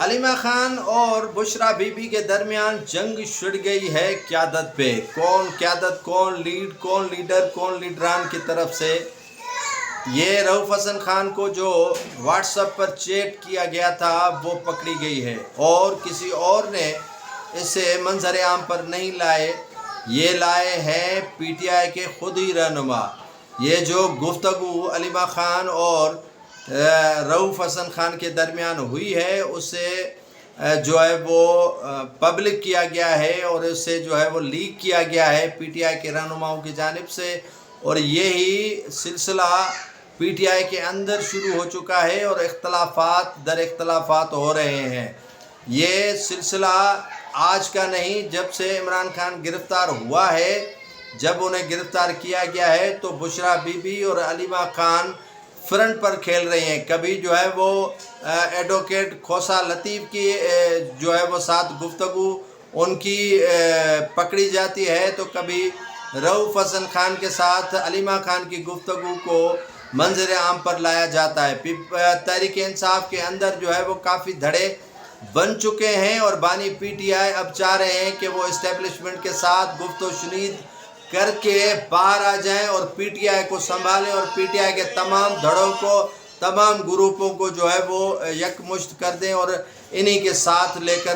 علیمہ خان اور Bushra be be کے درمیان جنگ چھڑ گئی ہے قیادت پہ۔ کون قیادت، کون لیڈر، کون لیڈران کی طرف سے۔ یہ رؤف حسن خان کو جو واٹس ایپ پر چیٹ کیا گیا تھا وہ پکڑی گئی ہے، اور کسی اور نے اسے منظر عام پر نہیں لائے، یہ لائے ہیں پی ٹی آئی کے خود ہی رہنما۔ یہ جو گفتگو علیمہ خان اور رؤف حسن خان کے درمیان ہوئی ہے اسے جو ہے وہ پبلک کیا گیا ہے، اور اسے جو ہے وہ لیک کیا گیا ہے پی ٹی آئی کے رہنماؤں کی جانب سے، اور یہی سلسلہ پی ٹی آئی کے اندر شروع ہو چکا ہے اور اختلافات در اختلافات ہو رہے ہیں۔ یہ سلسلہ آج کا نہیں، جب سے عمران خان گرفتار ہوا ہے، جب انہیں گرفتار کیا گیا ہے تو بشریٰ بی بی اور علیمہ خان فرنٹ پر کھیل رہے ہیں۔ کبھی جو ہے وہ ایڈوکیٹ خوسا لطیف کی جو ہے وہ ساتھ گفتگو ان کی پکڑی جاتی ہے، تو کبھی رؤف حسن خان کے ساتھ علیمہ خان کی گفتگو کو منظر عام پر لایا جاتا ہے۔ تحریک انصاف کے اندر جو ہے وہ کافی دھڑے بن چکے ہیں، اور بانی پی ٹی آئی اب چاہ رہے ہیں کہ وہ اسٹیبلشمنٹ کے ساتھ گفت و شنید کر کے باہر آ جائیں اور پی ٹی آئی کو سنبھالیں، اور پی ٹی آئی کے تمام دھڑوں کو، تمام گروپوں کو جو ہے وہ یکمشت کر دیں اور انہی کے ساتھ لے کر